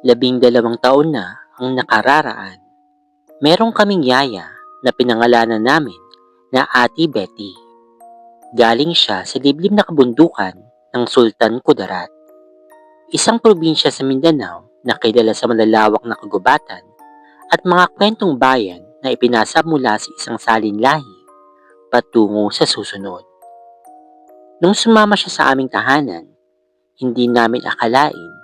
12 na ang nakararaan. Meron kaming yaya na pinangalanan namin na Ate Betty. Galing siya sa liblib na kabundukan ng Sultan Kudarat, isang probinsya sa Mindanao na kilala sa malalawak na kagubatan at mga kwentong bayan na ipinasa mula sa isang salin lahi patungo sa susunod. Nung sumama siya sa aming tahanan, hindi namin akalain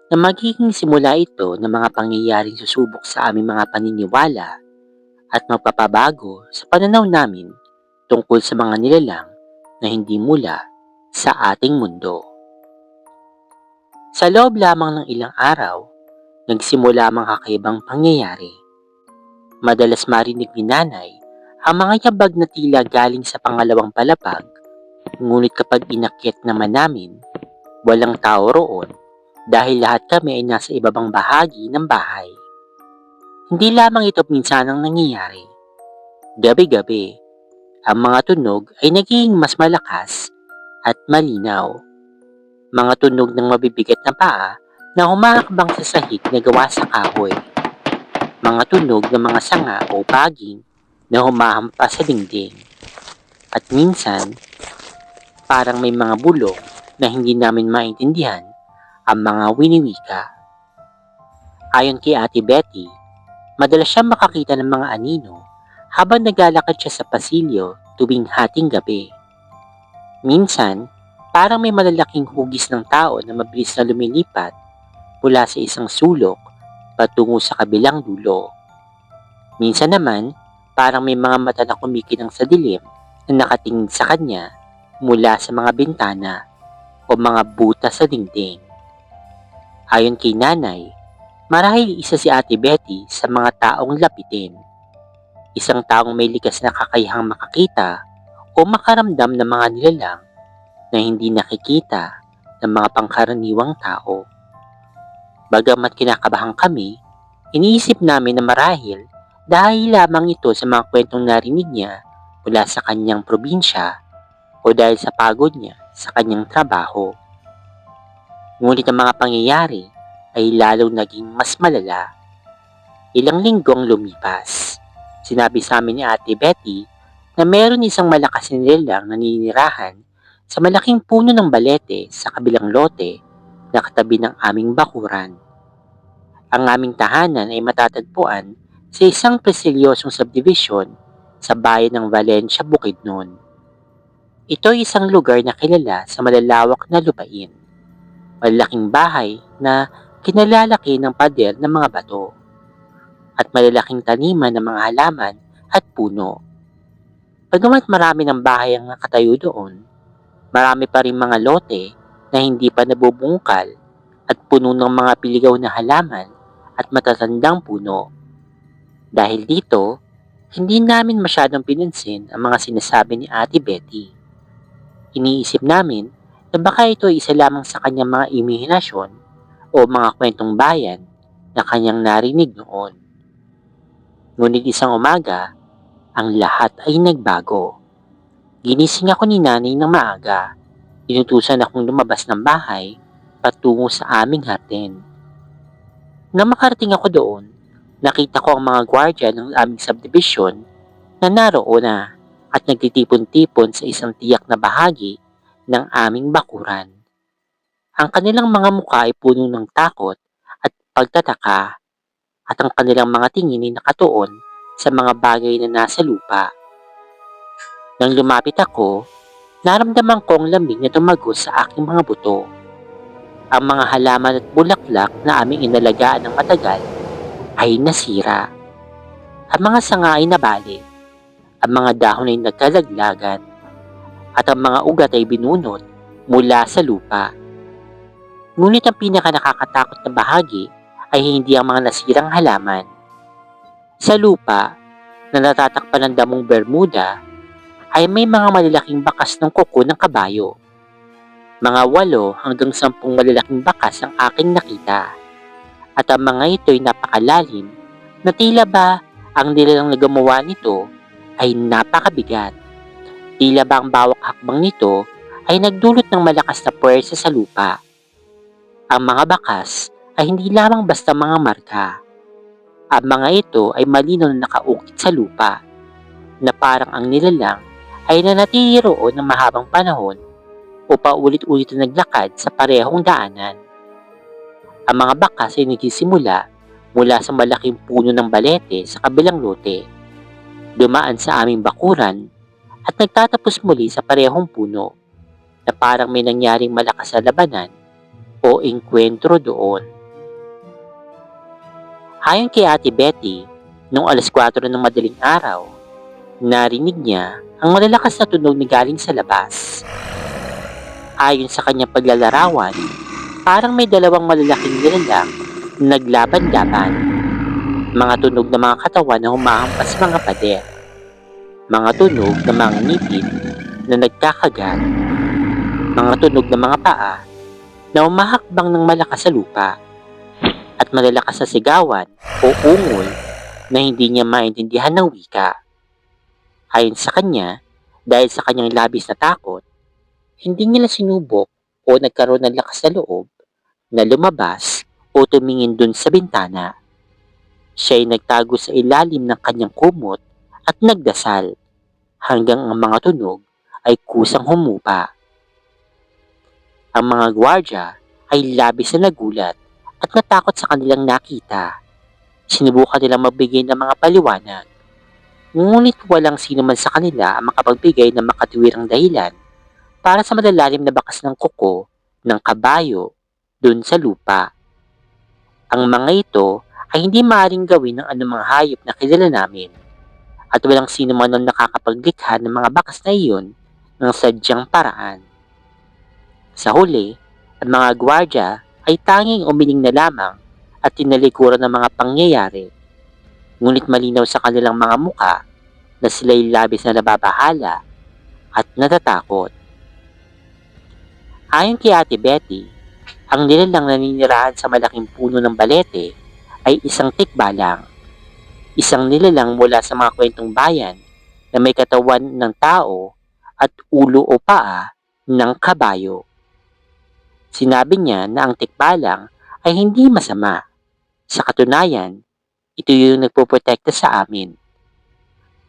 na magiging simula ito ng mga pangyayaring susubok sa aming mga paniniwala at magpapabago sa pananaw namin tungkol sa mga nilalang na hindi mula sa ating mundo. Sa loob lamang ng ilang araw, nagsimula ang mga kakaibang pangyayari. Madalas marinig ni nanay ang mga yabag na tila galing sa pangalawang palapag, ngunit kapag inakyat naman namin, walang tao roon dahil lahat kami ay nasa ibabang bahagi ng bahay. Hindi lamang ito minsanang nangyayari. Gabi-gabi, ang mga tunog ay naging mas malakas at malinaw. Mga tunog ng mabibigat na paa na humahakbang sa sahig na gawa sa kahoy. Mga tunog ng mga sanga o baging na humahampas sa dingding. At minsan, parang may mga bulong na hindi namin maintindihan ang mga winiwika. Ayon kay Ate Betty, madalas siya makakita ng mga anino habang naglalakad siya sa pasilyo tuwing hating gabi. Minsan, parang may malalaking hugis ng tao na mabilis na lumilipat mula sa isang sulok patungo sa kabilang dulo. Minsan naman, parang may mga mata na kumikinang sa dilim na nakatingin sa kanya mula sa mga bintana o mga butas sa dingding. Ayon kay nanay, marahil isa si Ate Betty sa mga taong lapitin. Isang taong may likas na kakayahang makakita o makaramdam ng mga nilalang na hindi nakikita ng mga pangkaraniwang tao. Bagamat kinakabahan kami, iniisip namin na marahil dahil lamang ito sa mga kwentong narinig niya mula sa kanyang probinsya o dahil sa pagod niya sa kanyang trabaho. Ngunit ang mga pangyayari ay lalong naging mas malala. Ilang linggo ang lumipas. Sinabi sa amin ni Ate Betty na meron isang malakas na nilalang na naninirahan sa malaking puno ng balete sa kabilang lote na katabi ng aming bakuran. Ang aming tahanan ay matatagpuan sa isang prestigyosong subdivision sa bayan ng Valencia, Bukidnon. Ito ay isang lugar na kilala sa malalawak na lupain. Malalaking bahay na kinalalaki ng pader ng mga bato at malalaking taniman ng mga halaman at puno. Bagamat marami ng bahay ang nakatayo doon, marami pa rin mga lote na hindi pa nabubungkal at puno ng mga piligaw na halaman at matatandang puno. Dahil dito, hindi namin masyadong pinansin ang mga sinasabi ni Ate Betty. Iniisip namin na baka ito ay isa lamang sa kanyang mga imahinasyon o mga kwentong bayan na kanyang narinig noon. Ngunit isang umaga, ang lahat ay nagbago. Ginising ako ni nanay ng maaga. Inutusan akong lumabas ng bahay patungo sa aming hardin. Nang makarating ako doon, nakita ko ang mga gwardya ng aming subdivision na naroon na at nagtitipon-tipon sa isang tiyak na bahagi ng aming bakuran. Ang kanilang mga mukha ay puno ng takot at pagtataka at ang kanilang mga tingin ay nakatuon sa mga bagay na nasa lupa. Nang lumapit ako, naramdaman ko ang lamig na tumagos sa aking mga buto. Ang mga halaman at bulaklak na aming inalagaan ng matagal ay nasira. Ang mga sanga ay nabali. Ang mga dahon ay nagkalaglagan at ang mga ugat ay binunot mula sa lupa. Ngunit ang pinaka nakakatakot na bahagi ay hindi ang mga nasirang halaman. Sa lupa na natatakpan ng damong Bermuda ay may mga malalaking bakas ng kuko ng kabayo. Mga 8 hanggang 10 malalaking bakas ang aking nakita. At ang mga ito ay napakalalim na tila ba ang nilalang na gumawa nito ay napakabigat. Tila ba ang bawat hakbang nito ay nagdulot ng malakas na puwersa sa lupa. Ang mga bakas ay hindi lamang basta mga marka. Ang mga ito ay malinaw na nakaukit sa lupa na parang ang nilalang ay nanatili roon ng mahabang panahon o paulit-ulit na naglakad sa parehong daanan. Ang mga bakas ay nagsisimula mula sa malaking puno ng balete sa kabilang lote, dumaan sa aming bakuran at nagtatapos muli sa parehong puno na parang may nangyaring malakas na labanan o engkwentro doon. Ayon kay Ate Betty, noong 4:00 ng madaling araw, narinig niya ang malalakas na tunog na galing sa labas. Ayon sa kanyang paglalarawan, parang may dalawang malalaking nilalang na naglaban-laban. Mga tunog ng mga katawan na humahampas sa mga pader. Mga tunog ng mga ngipin na nagkakagat. Mga tunog ng mga paa na humahakbang ng malakas sa lupa. At malalakas na sigawan o ungol na hindi niya maintindihan ng wika. Ayon sa kanya, dahil sa kanyang labis na takot, hindi nila sinubok o nagkaroon ng lakas na loob na lumabas o tumingin dun sa bintana. Siya ay nagtago sa ilalim ng kanyang kumot at nagdasal hanggang ang mga tunog ay kusang humupa. Ang mga gwardya ay labis na nagulat at natakot sa kanilang nakita. Sinubukan nilang magbigay ng mga paliwanag, ngunit walang sino man sa kanila ang makapagbigay ng makatuwirang dahilan para sa malalalim na bakas ng kuko ng kabayo dun sa lupa. Ang mga ito ay hindi maaaring gawin ng anumang hayop na kilala namin at walang sino man ang nakakapaglikha ng mga bakas na iyon ng sadyang paraan. Sa huli, ang mga gwardya ay tanging umiling na lamang at tinalikuran ng mga pangyayari. Ngunit malinaw sa kanilang mga muka na sila'y labis na nababahala at natatakot. Ayon kay Ate Betty, ang nilalang naninirahan sa malaking puno ng balete ay isang tikbalang. Isang nilalang mula sa mga kwentong bayan na may katawan ng tao at ulo o paa ng kabayo. Sinabi niya na ang tikbalang ay hindi masama. Sa katunayan, ito yung nagpoprotekta sa amin.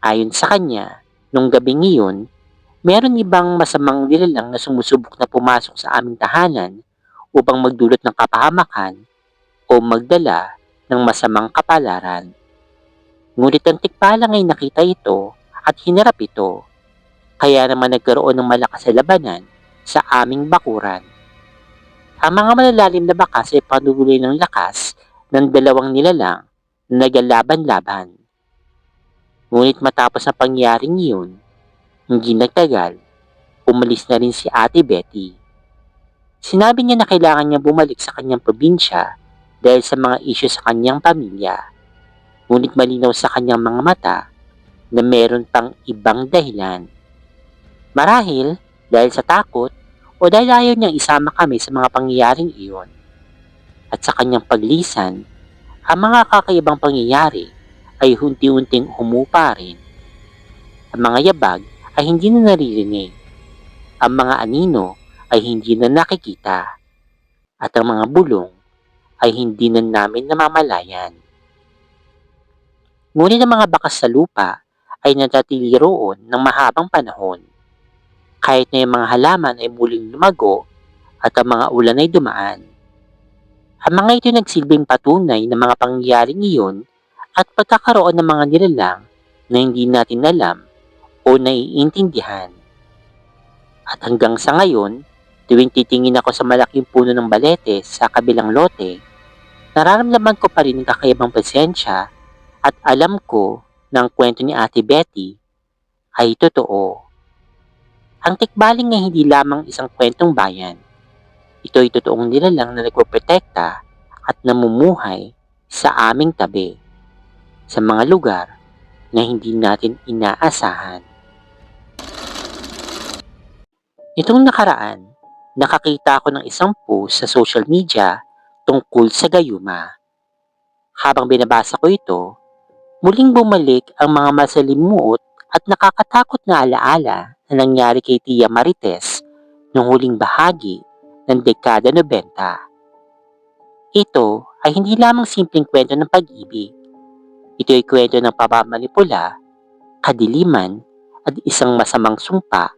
Ayon sa kanya, nung gabing iyon, meron ibang masamang nilalang na sumusubok na pumasok sa aming tahanan upang magdulot ng kapahamakan o magdala ng masamang kapalaran. Ngunit ang tikbalang ay nakita ito at hinarap ito, kaya naman nagkaroon ng malakas na labanan sa aming bakuran. Ang mga malalalim na bakas ay panuloy ng lakas ng dalawang nilalang na naglalaban-laban. Ngunit matapos na pangyaring iyon, hindi nagtagal, umalis na rin si Ate Betty. Sinabi niya na kailangan niya bumalik sa kanyang probinsya dahil sa mga isyu sa kanyang pamilya. Ngunit malinaw sa kanyang mga mata na meron pang ibang dahilan. Marahil dahil sa takot o dahil ayaw niyang isama kami sa mga pangyayaring iyon. At sa kanyang paglisan, ang mga kakaibang pangyayari ay unti-unting humupa rin. Ang mga yabag ay hindi na naririnig. Ang mga anino ay hindi na nakikita. At ang mga bulong ay hindi na namin namamalayan. Ngunit ang mga bakas sa lupa ay natatili roon ng mahabang panahon. Kahit na yung mga halaman ay muling lumago at ang mga ulan ay dumaan. Ang mga ito nagsilbing patunay ng mga pangyayaring iyon at pagkakaroon ng mga nilalang na hindi natin alam o naiintindihan. At hanggang sa ngayon, tuwing titingin ako sa malaking puno ng balete sa kabilang lote, nararamdaman ko pa rin ang kakaibang presensya at alam ko na ang kwento ni Ate Betty ay totoo. Ang tikbaling ay hindi lamang isang kwentong bayan. Ito ay totoong nilalang na nagpoprotekta at namumuhay sa aming tabi, sa mga lugar na hindi natin inaasahan. Itong nakaraan, nakakita ako ng isang post sa social media tungkol sa gayuma. Habang binabasa ko ito, muling bumalik ang mga masalimuot at nakakatakot na alaala na nangyari kay Tia Marites noong huling bahagi ng dekada 90. Ito ay hindi lamang simpleng kwento ng pag-ibig. Ito ay kwento ng pamamanipula, kadiliman, at isang masamang sumpa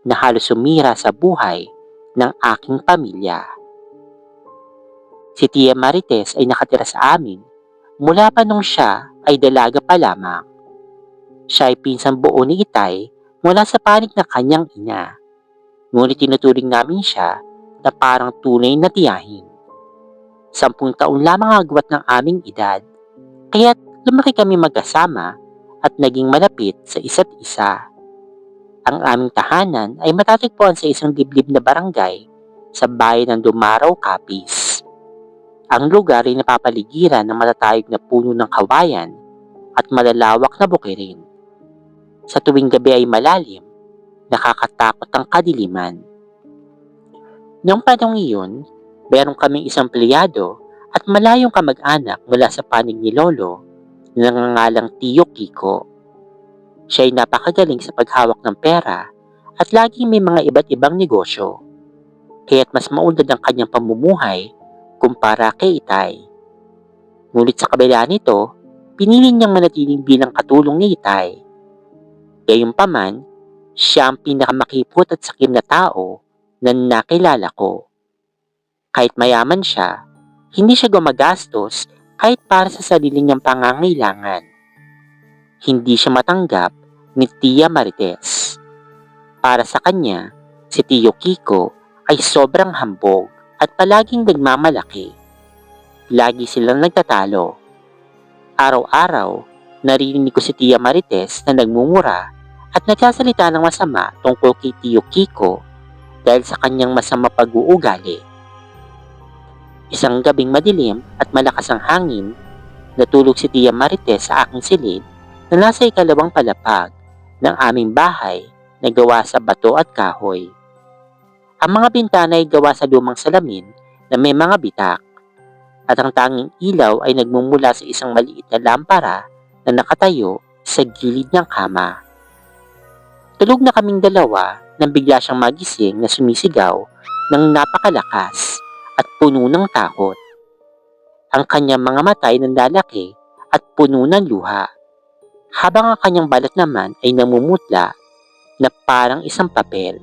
na halos sumira sa buhay ng aking pamilya. Si Tia Marites ay nakatira sa amin mula pa nung siya ay dalaga pa lamang. Siya ay pinsang buo ni Itay mula sa panig ng kanyang ina. Ngunit tinuturing namin siya na parang tunay na tiyahin. 10 taon lamang ang agwat ng aming edad, kaya't lumaki kami magkasama at naging malapit sa isa't isa. Ang aming tahanan ay matatagpuan sa isang liblib na barangay sa bayan ng Dumaraw, Capiz. Ang lugar ay napapaligiran ng matatayog na puno ng kawayan at malalawak na bukirin. Sa tuwing gabi ay malalim, nakakatakot ang kadiliman. Noong panahong iyon, meron kaming isang empleyado at malayong kamag-anak mula sa panig ni Lolo na nangangalang Tiyo Kiko. Siya ay napakagaling sa paghawak ng pera at laging may mga iba't ibang negosyo, kaya't mas maunlad ang kanyang pamumuhay kumpara kay Itay. Ngunit sa kabila nito, pinili niyang manatiling bilang katulong ni Itay. Gayunpaman, siya ang pinakamakipot at sakim na tao na nakilala ko. Kahit mayaman siya, hindi siya gumagastos kahit para sa sarili niyang pangangailangan. Hindi siya matanggap ni Tia Marites. Para sa kanya, si Tio Kiko ay sobrang hambog at palaging nagmamalaki. Lagi silang nagtatalo. Araw-araw, naririnig ko si Tia Marites na nagmumura at nagsasalita ng masama tungkol kay Tio Kiko dahil sa kanyang masama pag-uugali. Isang gabing madilim at malakas ang hangin, natulog si Tia Marites sa aking silid na nasa ikalawang palapag ng aming bahay na gawa sa bato at kahoy. Ang mga bintana ay gawa sa lumang salamin na may mga bitak, at ang tanging ilaw ay nagmumula sa isang maliit na lampara na nakatayo sa gilid ng kama. Tulog na kaming dalawa nang bigla siyang magising na sumisigaw ng napakalakas at puno ng takot. Ang kanyang mga mata ay nanlalaki at puno ng luha, habang ang kanyang balat naman ay namumutla na parang isang papel.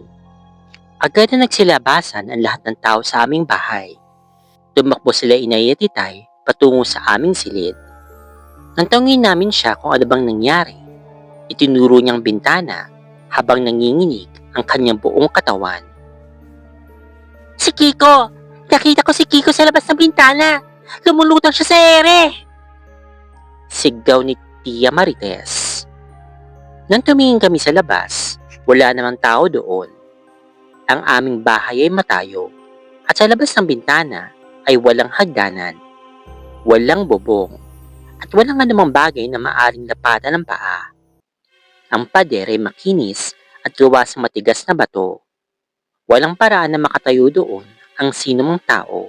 Agad na nagsilabasan ang lahat ng tao sa aming bahay. Tumakbo sila Inay at Itay patungo sa aming silid. Nang tanungin namin siya kung ano bang nangyari, itinuro niyang bintana habang nanginginig ang kanyang buong katawan. "Si Kiko! Nakita ko si Kiko sa labas ng bintana! Lumulutang siya sa ere!" Sigaw ni Tia Marites. Nang tumingin kami sa labas, wala namang tao doon. Ang aming bahay ay matayo at sa labas ng bintana ay walang hagdanan, walang bubong, at walang anumang bagay na maaring lapatan ng paa. Ang pader ay makinis at gawa sa matigas na bato. Walang paraan na makatayo doon ang sinumang tao,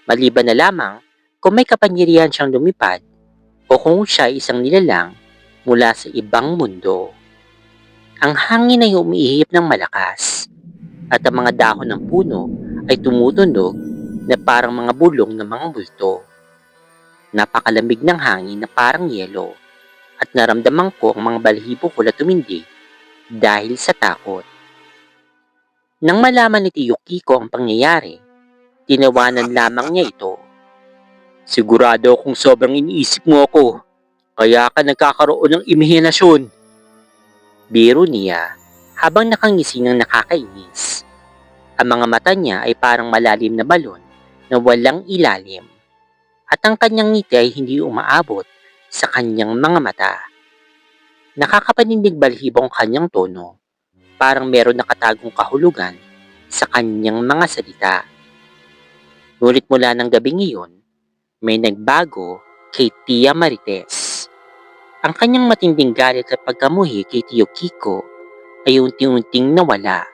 maliban na lamang kung may kapangyarihan siyang lumipad o kung siya ay isang nilalang mula sa ibang mundo. Ang hangin ay umiihip ng malakas at ang mga dahon ng puno ay tumutunog na parang mga bulong ng mga multo. Napakalamig ng hangin na parang yelo at naramdaman ko ang mga balahibo ko na tumindi dahil sa takot. Nang malaman ni Tio Kiko ang pangyayari, tinawanan lamang niya ito. "Sigurado akong sobrang iniisip mo ako, kaya ka nagkakaroon ng imahinasyon," biro niya habang nakangisi ng nakakainis. Ang mga mata niya ay parang malalim na balon na walang ilalim, at ang kanyang ngiti ay hindi umaabot sa kanyang mga mata. Nakakapanindig balhibo ang kanyang tono, parang meron nakatagong kahulugan sa kanyang mga salita. Ngunit mula ng gabing iyon, may nagbago kay Tia Marites. Ang kanyang matinding galit at pagkamuhi kay Tio Kiko ay unti-unting nawala.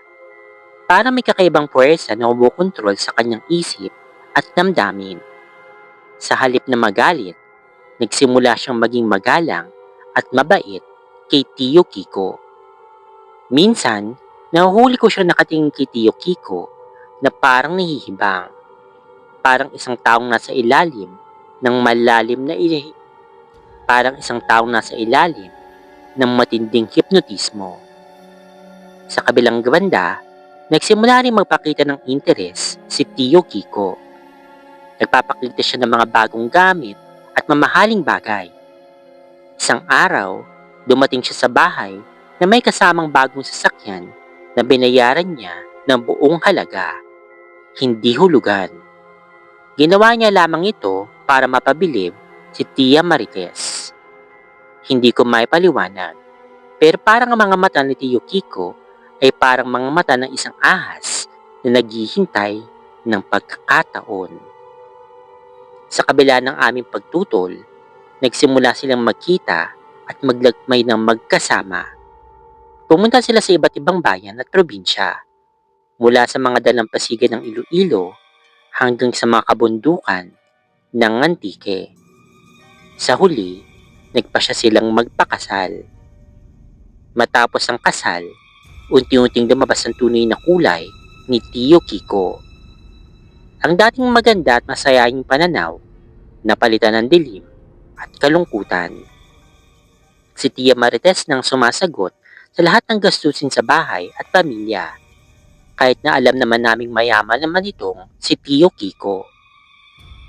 Para may kakaibang puwersa na kumukontrol sa kanyang isip at damdamin. Sa halip na magalit, nagsimula siyang maging magalang at mabait kay Tio Kiko. Minsan, nahuhuli ko siyang nakatingin kay Tio Kiko na parang nahihibang. parang isang taong nasa ilalim ng malalim na ilahi, parang isang taong nasa ilalim ng matinding hipnotismo. Sa kabilang banda, nagsimula rin magpakita ng interes si Tio Kiko. Nagpapakita siya ng mga bagong gamit at mamahaling bagay. Isang araw, dumating siya sa bahay na may kasamang bagong sasakyan na binayaran niya ng buong halaga, hindi hulugan. Ginawa niya lamang ito para mapabilib si Tia Marites. Hindi ko maipaliwanag, pero parang ang mga mata ni Tio Kiko ay parang mga mata ng isang ahas na naghihintay ng pagkakataon. Sa kabila ng aming pagtutol, nagsimula silang magkita at maglagmay ng magkasama. Pumunta sila sa iba't ibang bayan at probinsya, mula sa mga dalampasigan ng Iloilo hanggang sa mga kabundukan ng Antique. Sa huli, nagpasya silang magpakasal. Matapos ang kasal, unti-unting lumabas ang tunay na kulay ni Tio Kiko. Ang dating maganda at masayahing pananaw, napalitan ng dilim at kalungkutan. Si Tia Marites nang sumasagot sa lahat ng gastusin sa bahay at pamilya, kahit na alam naman naming mayaman naman itong si Tio Kiko.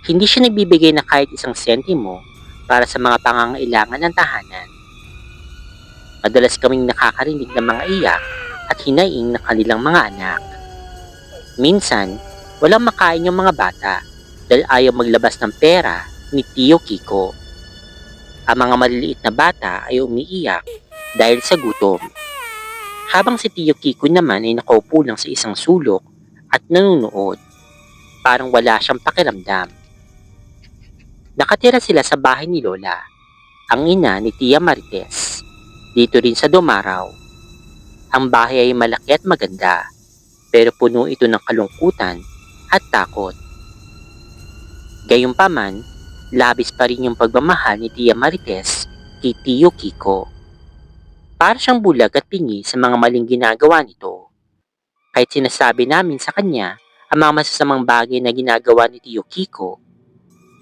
Hindi siya nagbibigay na kahit isang sentimo para sa mga pangangailangan ng tahanan. Madalas kaming nakakarinig ng mga iyak at hinaing ng kanilang mga anak. Minsan, walang makain yung mga bata dahil ayaw maglabas ng pera ni Tio Kiko. Ang mga maliliit na bata ay umiiyak dahil sa gutom. Habang si Tio Kiko naman ay nakaupo lang sa isang sulok at nanonood, parang wala siyang pakiramdam. Nakatira sila sa bahay ni Lola, ang ina ni Tia Marites, dito rin sa Dumaraw. Ang bahay ay malaki at maganda, pero puno ito ng kalungkutan at takot. Gayunpaman, labis pa rin yung pagmamahal ni Tia Marites kay Tio Kiko. Para siyang bulag at pingi sa mga maling ginagawa nito. Kahit sinasabi namin sa kanya ang mga masasamang bagay na ginagawa ni Tio Kiko,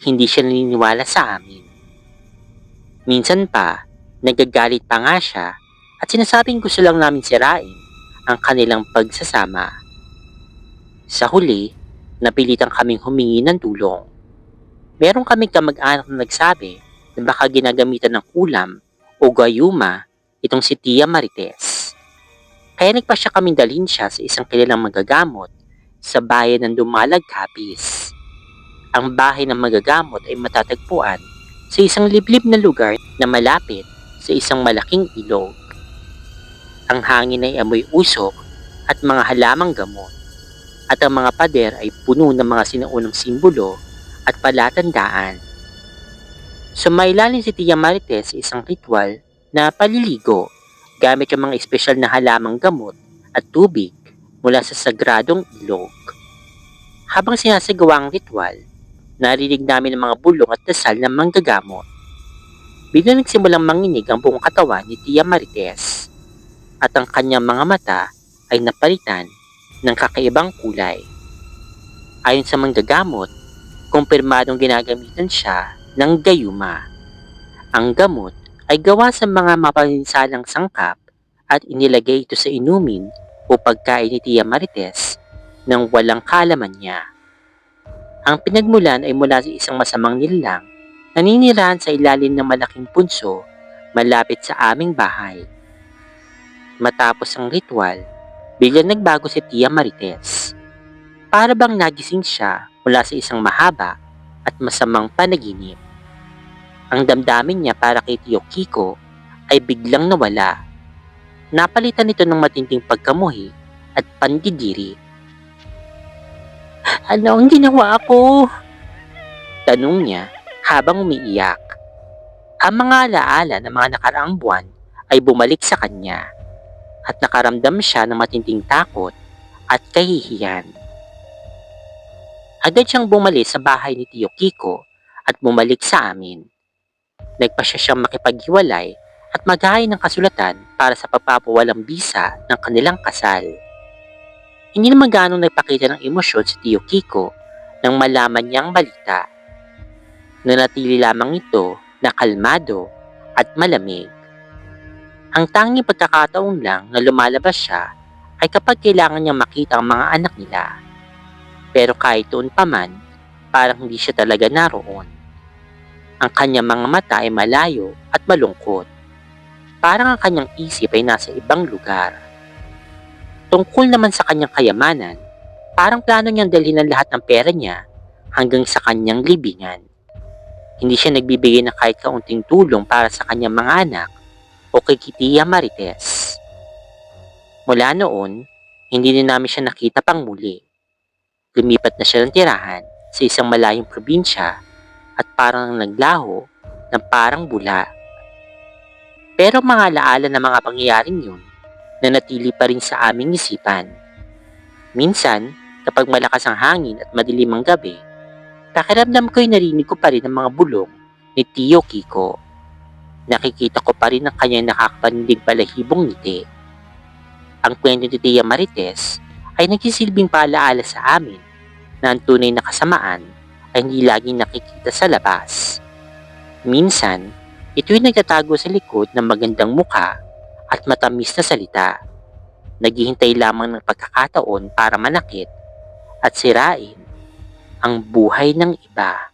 hindi siya naniniwala sa amin. Minsan pa, nagagalit pa nga siya at sinasabing gusto lang namin sirain ang kanilang pagsasama. Sa huli, napilitan kaming humingi ng tulong. Meron kaming kamag-anak na nagsabi na baka ginagamitan ng kulam o gayuma itong si Tia Marites. Kaya nagpasya kaming dalhin siya sa isang kilalang magagamot sa bayan ng Dumalagkapis. Ang bahay ng magagamot ay matatagpuan sa isang liblib na lugar na malapit sa isang malaking ilog. Ang hangin ay amoy usok at mga halamang gamot, at ang mga pader ay puno ng mga sinaunang simbolo at palatandaan. Sumailalim si Tia Marites sa isang ritual na paliligo gamit yung mga espesyal na halamang gamot at tubig mula sa sagradong ilog. Habang sinasagawa ang ritual, narinig namin ang mga bulong at dasal ng manggagamot. Biglang nagsimulang manginig ang buong katawan ni Tia Marites at ang kanyang mga mata ay napalitan ng kakaibang kulay. Ayon sa manggagamot, kumpirmadong ginagamitan siya ng gayuma. Ang gamot ay gawa sa mga mapaninsalang sangkap at inilagay ito sa inumin o pagkain ni Tia Marites nang walang kaalaman niya. Ang pinagmulan ay mula sa isang masamang nilalang na naninirahan sa ilalim ng malaking punso malapit sa aming bahay. Matapos ang ritual, biglang nagbago si Tia Marites. Para bang nagising siya mula sa isang mahaba at masamang panaginip. Ang damdamin niya para kay Tio Kiko ay biglang nawala. Napalitan nito ng matinding pagkamuhi at pandidiri. "Ano ang ginawa ko?" tanong niya habang umiiyak. Ang mga alaala ng mga nakaraang buwan ay bumalik sa kanya at nakaramdam siya ng matinding takot at kahihiyan. Agad siyang bumalik sa bahay ni Tio Kiko at bumalik sa amin. Nagpasya siyang makipaghiwalay at maghain ng kasulatan para sa pagpapawalang bisa ng kanilang kasal. Hindi naman gaano nagpakita ng emosyon si Tio Kiko Nang malaman niya ang balita, nanatili lamang ito na kalmado at malamig. Ang tanging pagkakataon lang na lumalabas siya ay kapag kailangan niyang makita ang mga anak nila. Pero kahit doon pa man, parang hindi siya talaga naroon. Ang kanyang mga mata ay malayo at malungkot. Parang ang kanyang isip ay nasa ibang lugar. Tungkol naman sa kanyang kayamanan, parang plano niyang dalhin ang lahat ng pera niya hanggang sa kanyang libingan. Hindi siya nagbibigay ng kahit kaunting tulong para sa kanyang mga anak o kay Tiya Marites. Mula noon, hindi din namin siya nakita pang muli. Lumipat na siya ng tirahan sa isang malayong probinsya at parang naglaho ng parang bula. Pero mga alaala ng mga pangyayaring yun, nanatili pa rin sa aming isipan. Minsan, kapag malakas ang hangin at madilim ang gabi, pakiramdam ko'y narinig ko pa rin ang mga bulong ni Tio Kiko. Nakikita ko pa rin ang kanyang nakakapanindig balahibong ngiti. Ang kwento ni Tia Marites ay nagsisilbing paalaala sa amin na ang tunay na kasamaan ay hindi laging nakikita sa labas. Minsan, ito'y nagtatago sa likod ng magandang mukha at matamis na salita. Naghihintay lamang ng pagkakataon para manakit at sirain ang buhay ng iba.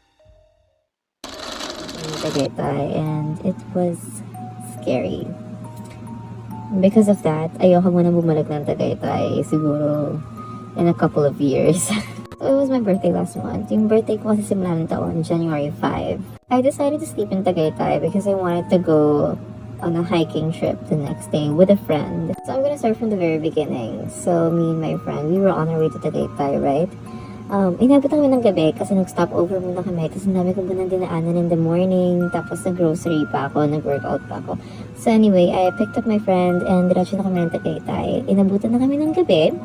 Tagaytay, and it was scary. Because of that, ayoko muna bumalik ng Tagaytay siguro in a couple of years. So it was my birthday last month. Yung birthday ko kasi simula ng taon, January 5. I decided to sleep in Tagaytay because I wanted to go on a hiking trip the next day with a friend. So I'm gonna start from the very beginning. So me and my friend, we were on our way to Tagaytay, right? Inabot kami ng gabi kasi nag-stop over muna kami. Tapos ang dami ko muna dinaanan in the morning. Tapos nag-grocery pa ako, nag-workout pa ako. So anyway, I picked up my friend and diretso na kami ng Tagaytay. Inabutan na kami ng gabi.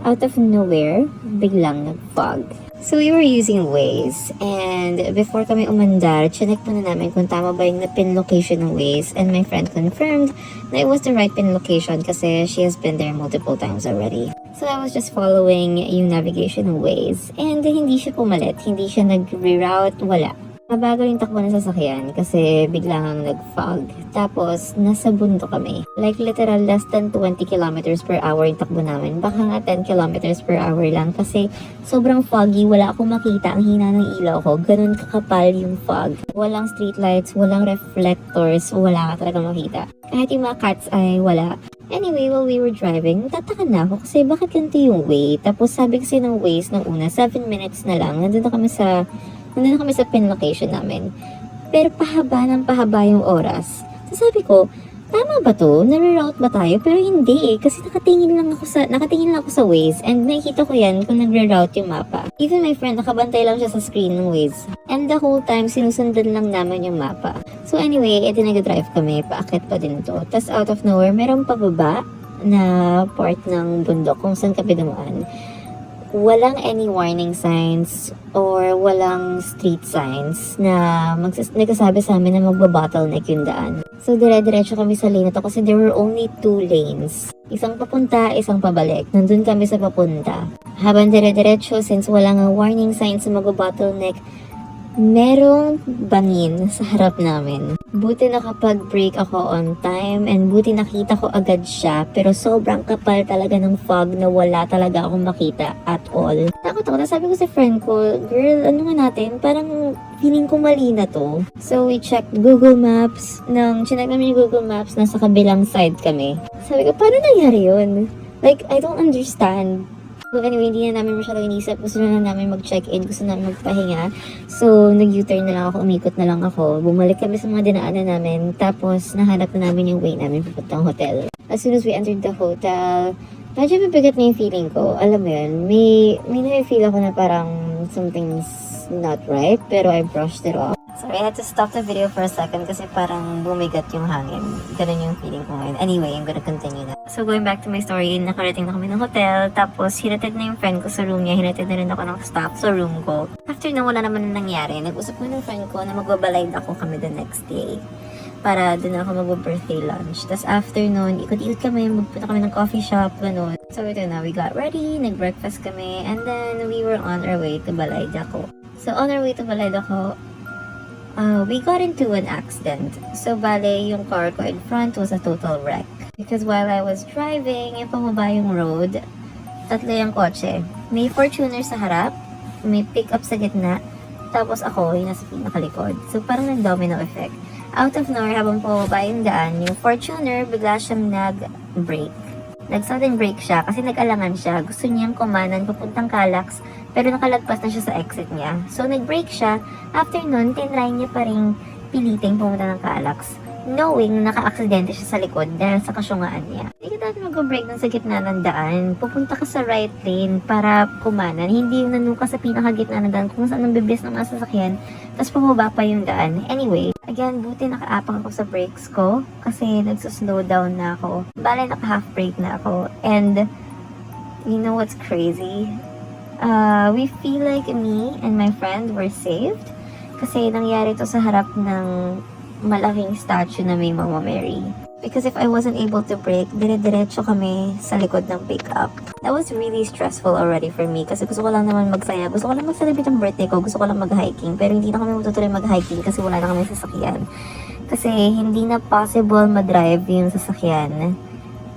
Out of nowhere, biglang nag-fog. So we were using Waze. And before kami umandar, chinek muna namin kung tama ba yung pin location ng Waze. And my friend confirmed na it was the right pin location kasi she has been there multiple times already. So I was just following yung navigation ng Waze. And hindi siya pumalit. Hindi siya nag-reroute. Wala. Mabagal yung takbo ng sasakyan kasi biglang nag-fog. Tapos, nasa bundok kami. Like literal less than 20 kilometers per hour yung takbo namin. Baka nga 10 kilometers per hour lang kasi sobrang foggy. Wala akong makita. Ang hina ng ilaw ko. Ganun kakapal yung fog. Walang streetlights, walang reflectors. Wala ka talaga makita. Kahit yung mga cats ay wala. Anyway, while we were driving, tataka na ako kasi bakit ganito yung way? Tapos sabi kasi ng Waze ng una, 7 minutes na lang. Nandun na kami sa pin location namin. Pero pahaba ng pahaba yung oras. So sabi ko, tama ba to? Nare-route ba tayo? Pero hindi eh. Kasi nakatingin lang ako sa Waze. And nakikita ko yan kung nagre-route yung mapa. Even my friend, nakabantay lang siya sa screen ng Waze. And the whole time, sinusundan lang naman yung mapa. So anyway, edi nag-drive kami. Paakit pa din to. Tapos out of nowhere, merong pababa na part ng bundok kung saan kami dumaan. Walang any warning signs or walang street signs na nagsasabi sa amin na magbabottleneck yung daan. So, dire-diretso kami sa lane na to kasi there were only 2 lanes. Isang papunta, isang pabalik. Nandun kami sa papunta. Habang dire-diretso, since walang warning signs na magbabottleneck, merong bangin sa harap namin. Buti nakapag-brake ako on time and buti nakita ko agad siya pero sobrang kapal talaga ng fog na wala talaga akong makita at all. Takot ako. Sabi ko sa friend ko, girl, ano nga natin? Parang feeling ko mali na to. So we checked Google Maps. Chinek namin yung Google Maps, nasa kabilang side kami. Sabi ko, paano nangyari yun? Like, I don't understand. So anyway, hindi na namin masyadong inisip. Gusto na namin mag-check-in. Gusto namin magpahinga. So, nag-U-turn na lang ako. Umikot na lang ako. Bumalik kami sa mga dinaanan namin. Tapos, nahanap na namin yung way namin papuntang hotel. As soon as we entered the hotel, medyo mabigat na yung feeling ko. Alam mo yun, may na-feel ako na parang something's not right. Pero I brushed it off. Sorry, I had to stop the video for a second kasi parang bumigat yung hangin. Ganun yung feeling ko ngayon. Anyway, I'm gonna continue na. So, going back to my story, nakarating na kami ng hotel. Tapos, hinatid na yung friend ko sa room niya. Hinatid na rin ako ng staff sa room ko. After na wala naman nangyari, nag-usap ko ng friend ko na magbabalay ako kami the next day. Para doon ako mag-birthday lunch. Tapos after nun, ikot-ikot kami, magpunta kami ng coffee shop, gano'n. So ito na, we got ready, nag-breakfast kami, and then we were on our way to Balay Dako. So on our way to Balay Dako, we got into an accident. So bale, yung car ko in front was a total wreck. Because while I was driving, yung pababa yung road, tatlo yung kotse. May Fortuner sa harap, may pickup sa gitna, tapos ako, yung nasa pinakalikod. So parang nag-domino effect. Out of nowhere, habang pababa yung daan, yung Fortuner, bigla siyang nag-brake. Nag-sudden brake siya kasi nag-alangan siya. Gusto niyang kumanan papuntang Calax, pero nakalagpas na siya sa exit niya. So nag-brake siya. After nun, tinry niya pa rin piliting pumunta ng Calax, knowing na naka-aksidente siya sa likod dahil sa kasyungaan niya. Hindi ka dapat mag-brake dun sa gitna ng daan. Pupunta ka sa right lane para kumanan. Hindi yung nanuka sa pinakagitna ng daan kung saan ang bibilis ng mga sasakyan, tapos pumaba pa yung daan. Anyway, again, buti nakaapak ako sa brakes ko kasi nagsuslow down na ako. Bale, naka-half brake na ako. And, you know what's crazy? We feel like me and my friend were saved kasi nangyari to sa harap ng malaking statue na may Mama Mary. Because if I wasn't able to brake, dire-diretso kami sa likod ng pickup. That was really stressful already for me kasi gusto ko lang naman magsaya. Gusto ko lang mag-celebrate ang birthday ko. Gusto ko lang mag-hiking. Pero hindi na kami matutuloy mag-hiking kasi wala na kami sasakyan. Kasi hindi na possible ma-drive yung sasakyan.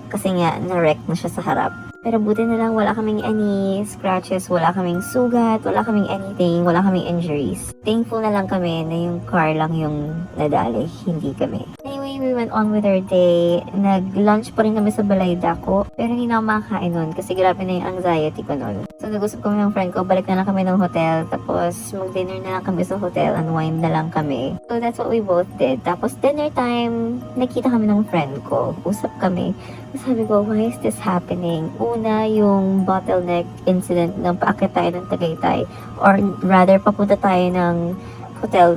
Kasi nga, na-wreck na siya sa harap. Pero buti na lang, wala kaming any scratches, wala kaming sugat, wala kaming anything, wala kaming injuries. Thankful na lang kami na yung car lang yung nadali, hindi kami. Anyway, we went on with our day. Nag-lunch pa rin kami sa Balay Dako, pero hindi na ako makakain nun kasi grabe na yung anxiety ko nun. So, nag-usap kami ng friend ko, balik na lang kami ng hotel, tapos mag-dinner na lang kami sa hotel, unwind na lang kami. So, that's what we both did. Tapos, dinner time, nakita kami ng friend ko, usap kami. Sabi ko, why is this happening? Una, yung bottleneck incident ng paakit tayo ng Tagaytay, or rather, papunta tayo ng hotel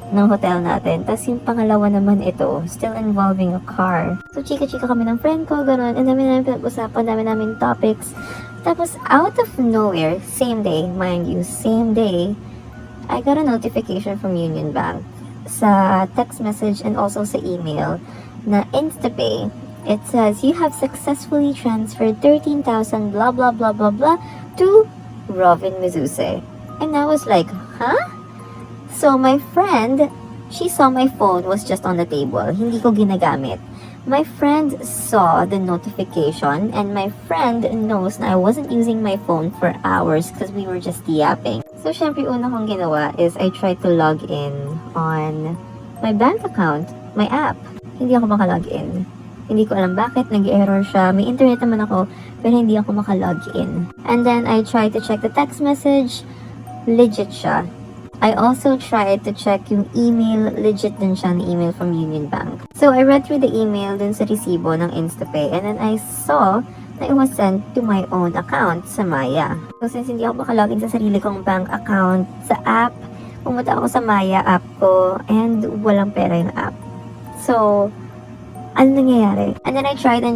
natin. Tapos yung pangalawa naman ito, still involving a car. So, chika-chika kami ng friend ko, gano'n. Ang dami namin pinag-usapan, dami namin topics. Tapos, out of nowhere, same day, mind you, same day, I got a notification from Union Bank sa text message and also sa email na InstaPay. It says, you have successfully transferred 13,000 blah blah blah blah blah to Robin Mizuse. And I was like, huh? So my friend, she saw my phone was just on the table. Hindi ko ginagamit. My friend saw the notification and my friend knows na I wasn't using my phone for hours because we were just yapping. So syempre una kong ginawa is I tried to log in on my bank account, my app. Hindi ako makalog in. Hindi ko alam bakit, nag-error siya. May internet naman ako, pero hindi ako makalog in. And then, I tried to check the text message. Legit siya. I also tried to check yung email. Legit din siya na email from Union Bank. So, I read through the email dun sa resibo ng InstaPay. And then, I saw na it was sent to my own account sa Maya. So, since hindi ako makalog in sa sarili kong bank account sa app, pumunta ako sa Maya app ko and walang pera yung app. So, ano nangyayari? And then I tried na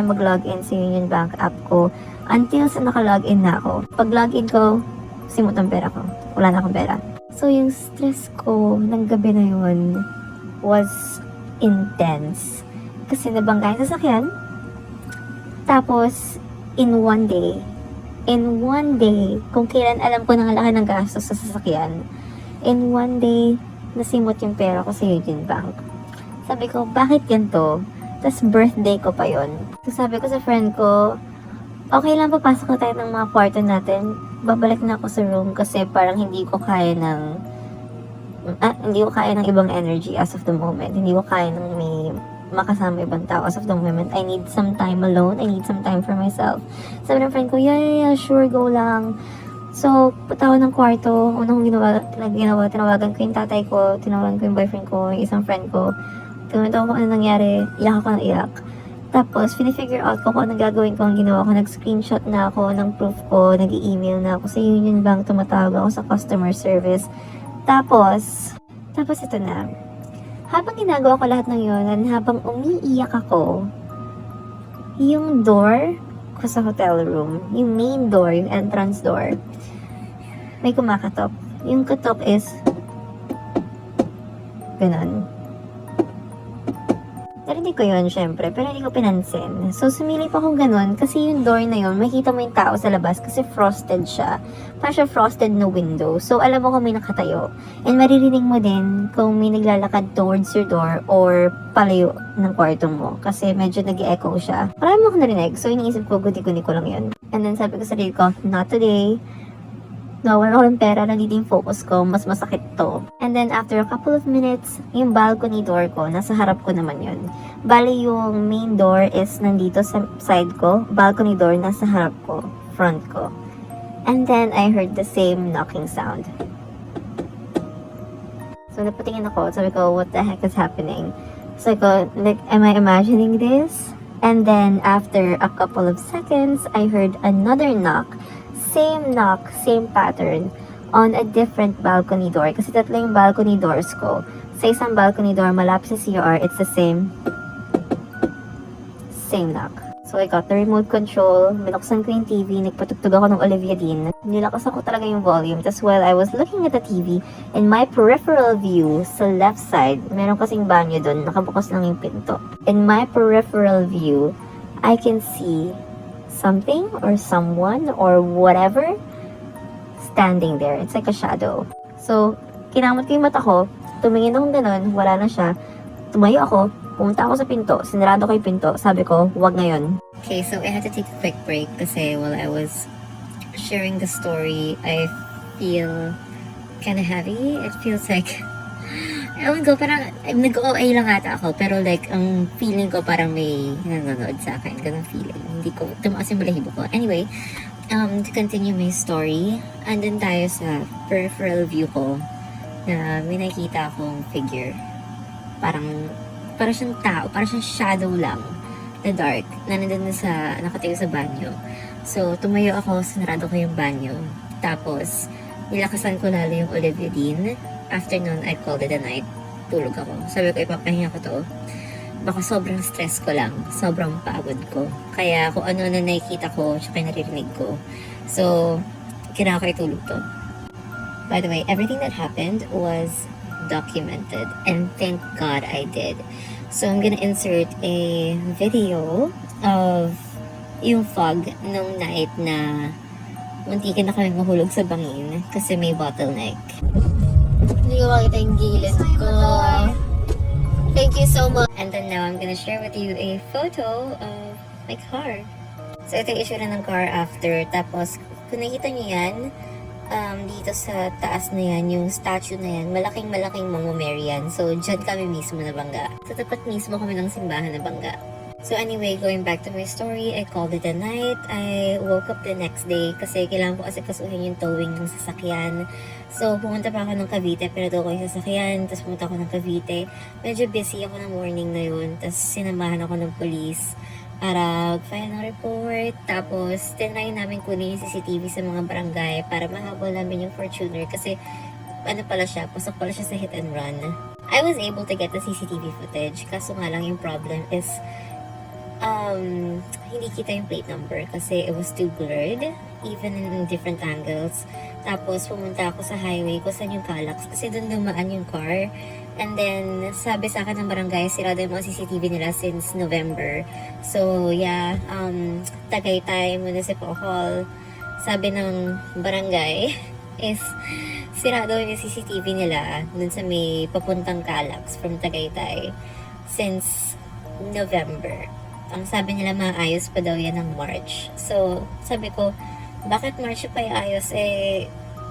mag-login sa Union Bank app ko until sa naka-login na ako. Pag login ko, simot ang pera ko. Wala na akong pera. So yung stress ko ng gabi na yun was intense. Kasi nabangga yung sasakyan. Tapos, in one day, kung kailan alam ko nang laki ng gastos sa sasakyan, in one day, nasimot yung pera ko sa Union Bank. Sabi ko, bakit ganito? Tapos birthday ko pa yon. So sabi ko sa friend ko, okay lang, papasok na tayo ng mga kwarto natin. Babalik na ako sa room kasi parang hindi ko kaya ng ibang energy as of the moment. Hindi ko kaya ng may makasama ibang tao as of the moment. I need some time alone. I need some time for myself. Sabi ng friend ko, yeah, sure, go lang. So, punta ako ng kwarto. Unang ginawa, tinawagan ko yung tatay ko, tinawagan ko yung boyfriend ko, yung isang friend ko. Kumento ko ano nangyari, iyak ako ng iyak. Tapos, figure out ko kung ano gagawin ko. Ang ginawa ko, nag-screenshot na ako ng proof ko, nag-email na ako sa Union Bank, tumatawag ako sa customer service. Tapos ito na. Habang ginagawa ko lahat ng yun, and habang umiiyak ako, yung door ko sa hotel room, yung main door, yung entrance door, may kumakatok. Yung katok is, ganon. narinig ko yun, syempre, pero hindi ko pinansin. So, sumilip ako ganun, kasi yung door na yun, makikita mo yung tao sa labas kasi frosted siya. Parang siya frosted na window. So, alam mo kung may nakatayo. And maririnig mo din kung may naglalakad towards your door or palayo ng kwarto mo. Kasi medyo nag-echo siya. Marami ako narinig. So, iniisip ko, gudi-gudi ko lang yun. And then, sabi ko sa sarili ko, not today. Nawalan ako ng pera, nandito yung focus ko, mas masakit to. And then, after a couple of minutes, yung balcony door ko, nasa harap ko naman yun. Bali, yung main door is nandito sa side ko, balcony door nasa harap ko, front ko. And then, I heard the same knocking sound. So, napatingin ako, sabi ko, what the heck is happening? So, ko, like, am I imagining this? And then, after a couple of seconds, I heard another knock, same pattern, on a different balcony door. Kasi tatlo yung balcony doors ko. Sa isang balcony door, malapit sa CR, it's the same knock. So, I got the remote control, binuksan ko yung TV, nagpatugtog ako ng Olivia Dean. Nilakas ako talaga yung volume. Tapos while I was looking at the TV, in my peripheral view, sa left side, meron kasing banyo dun, nakabukas lang yung pinto. In my peripheral view, I can see something or someone or whatever standing there. It's like a shadow. So, kinamot ko yung mata ko, tumingin akong ganun, wala na siya. Tumayo ako, pumunta ako sa pinto, sinarado ko yung pinto, sabi ko, wag ngayon. Okay, so I had to take a quick break kasi while I was sharing the story, I feel kind of heavy. It feels like, ewan ko, parang nag-OA lang ata ako, pero like, ang feeling ko parang may nanonood sa akin, ganun feeling. Hindi ko, tumakas yung balahibo ko. Anyway, to continue my story, andun tayo sa peripheral view ko na may nakita akong figure. Parang siyang tao, parang siyang shadow lang na dark, na nandun na sa, nakatayo sa banyo. So, tumayo ako, sinarado ko yung banyo. Tapos, nilakasan ko lalo yung Olivia Dean. After nun, I called it a night. Tulog ako. Sabi ko, ipapahinga ko to. Baka sobrang stress ko lang. Sobrang pagod ko. Kaya kung ano na nakikita ko, tsaka naririnig ko. So, kailangan ko itulog to. By the way, everything that happened was documented. And thank God I did. So, I'm gonna insert a video of yung fog nung night na muntikan na kami mahulog sa bangin kasi may bottleneck. Hindi ko makita yung gilid ko. Thank you so much. And then now I'm gonna share with you a photo of my car. So ito yung issue ng car after. Tapos kung nakita niyo yan, dito sa taas na yan, yung statue na yan, malaking Mama Mary yan. So dyan kami mismo nabangga. Sa tapat mismo kami ng simbahan nabangga. So anyway, going back to my story, I called it a night. I woke up the next day kasi kailangan ko kasi kasuhin yung towing ng sasakyan. So pumunta pa ako ng Cavite, pero doon ko yung sasakyan, tapos pumunta ako ng Cavite. Medyo busy ako ng morning na yun, tapos sinamahan ako ng police para mag-file ng report. Tapos tinry namin kunin yung CCTV sa mga barangay para mahabol namin yung Fortuner kasi ano pala siya, pasok pala siya sa hit and run. I was able to get the CCTV footage, kaso nga lang yung problem is hindi kita yung plate number kasi it was too blurred even in different angles. Tapos pumunta ako sa highway kung saan yung Calax kasi doon dumaan yung car. And then sabi sa akin ng barangay, sirado yung mga CCTV nila since November. So yeah, Tagaytay Municipal Hall, sabi ng barangay is sirado yung CCTV nila dun sa may papuntang Calax from Tagaytay since November. Ang sabi nila maayos pa daw yan ng March. So, sabi ko, bakit March pa iayos?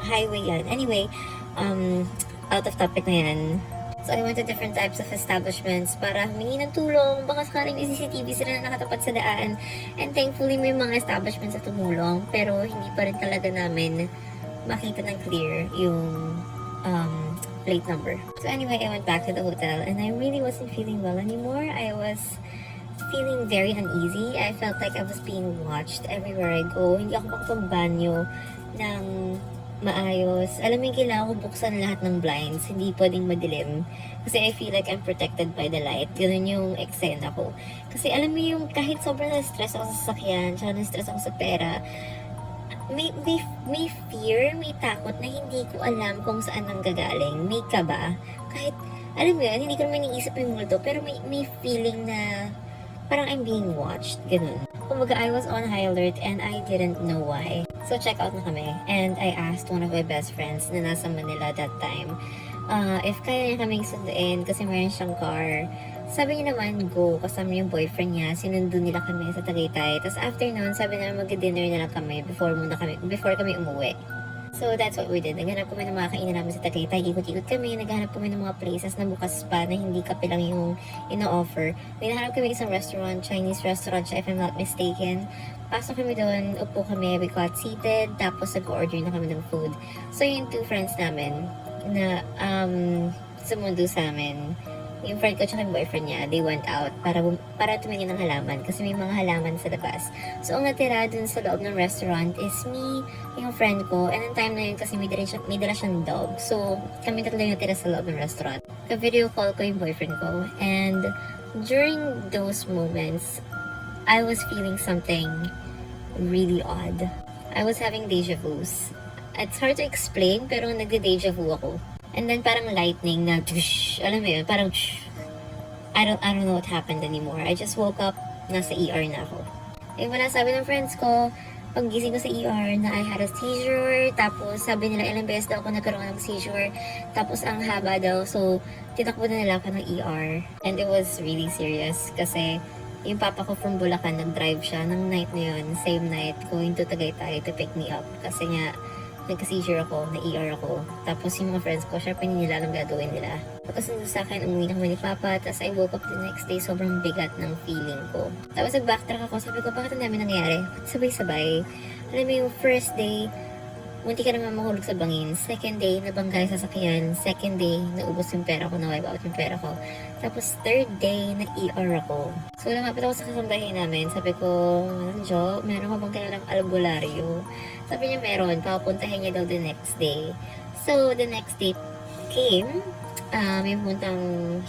Highway yan. Anyway, out of topic na yan. So, I went to different types of establishments para humingi ng tulong. Baka sakaling may CCTV sila na nakatapat sa daan. And thankfully, may mga establishments na tumulong. Pero, hindi pa rin talaga namin makita ng clear yung plate number. So, anyway, I went back to the hotel and I really wasn't feeling well anymore. I was feeling very uneasy. I felt like I was being watched everywhere I go. Hindi ako makapagbanyo ng maayos. Alam mo yung kailangan ko buksan lahat ng blinds. Hindi pwedeng madilim. Kasi I feel like I'm protected by the light. Ganun yung eksena ko. Kasi alam mo yung kahit sobrang na-stress ako sa sasakyan, tsaka na-stress ako sa pera, may fear, may takot na hindi ko alam kung saan nanggagaling. May kaba. Kahit alam mo yun, hindi ko naman iniisip yung multo, pero may feeling na parang I'm being watched, ganun. Kumbaga, I was on high alert and I didn't know why. So, check out na kami. And I asked one of my best friends na nasa Manila that time, if kaya niya kaming sunduin kasi mayroon siyang car. Sabi niya naman, go, kasama yung boyfriend niya, sinundo nila kami sa Tagaytay. Tapos after nun, sabi na mag-dinner na lang kami before kami umuwi. So that's what we did. Naghanap kami ng mga kainan namin sa Tagaytay. Ikot-ikot kami. Naghanap kami ng mga places na bukas pa na hindi kape lang yung ino-offer. May nahanap kami isang restaurant, Chinese restaurant siya if I'm not mistaken. Pasok kami doon, upo kami, we got seated, tapos nag-order na kami ng food. So yung two friends namin na sumundo sa amin, yung friend ko at yung boyfriend niya, they went out para tumingin ng halaman kasi may mga halaman sa labas. So, ang natira dun sa loob ng restaurant is me, yung friend ko, and ang time na yun kasi may dala siyang dog. So, kami tatlo yung natira sa loob ng restaurant. Ka-video call ko yung boyfriend ko, and during those moments, I was feeling something really odd. I was having deja vus. It's hard to explain, pero nagde-deja vu ako. And then parang lightning na tush, alam mo yun, parang tush. I don't know what happened anymore. I just woke up, nasa ER na ako. Eh wala, sabi ng friends ko, paggising ko sa ER na I had a seizure, tapos sabi nila ilang beses daw ako nagkaroon ng seizure, tapos ang haba daw, so titakbo na nila ako ng ER. And it was really serious kasi yung papa ko from Bulacan, nag-drive siya ng night na yun, same night, going to Tagaytay to pick me up. Kasi nga, nagka-seizure ako, na-ER ako. Tapos yung mga friends ko, syempre nila alam gagawin nila. Tapos nandun sa akin, umuwi na kami ni Papa. Tapos I woke up the next day, sobrang bigat ng feeling ko. Tapos nag-backtrack ako, sabi ko, bakit ang dami nangyari? Sabay-sabay. Alam mo yung first day, munti ka naman mahulog sa bangin. Second day, nabangga yung sasakyan. Second day, naubos yung pera ko, na-wipe out yung pera ko. Tapos third day, na-ER ako. So lumapit ako sa kasambahay namin. Sabi ko, Jo, meron ka bang kailangang albularyo? Sabi niya meron, papuntahin niya daw the next day. So the next day came, may puntang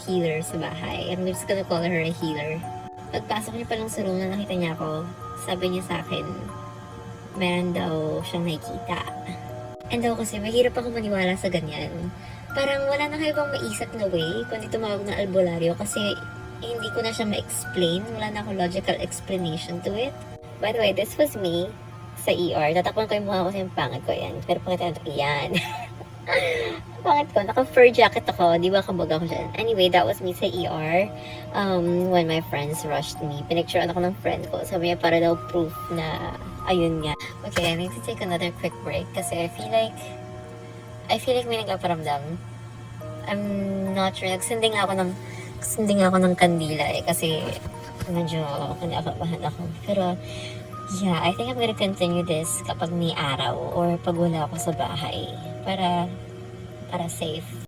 healer sa bahay. I'm just gonna call her a healer. Pagpasok niya pa lang sa room na nakita niya ako, sabi niya sa akin, meron daw siyang nakikita. And daw kasi mahirap ako maniwala sa ganyan. Parang wala na kayo bang maisip na way kundi tumawag na albularyo kasi hindi ko na siya ma-explain. Wala na akong logical explanation to it. By the way, this was me sa ER. Tatakpan ko yung mukha ko sa yung pangit ko yan. Pero pakita natin ko yan. Pangit ko. Naka-fur jacket ako. Di ba kabog ako dyan? Anyway, that was me sa ER. When my friends rushed me. Pinicturean ako ng friend ko. Sabi niya para daw proof na ayun nga. Okay, I need to take another quick break kasi I feel like may nagpaparamdam. I'm not sure. Nagsinding ako ng kandila eh kasi medyo kinakabahan ako. Pero yeah, I think I'm gonna continue this kapag may araw or pag wala ako sa bahay para safe.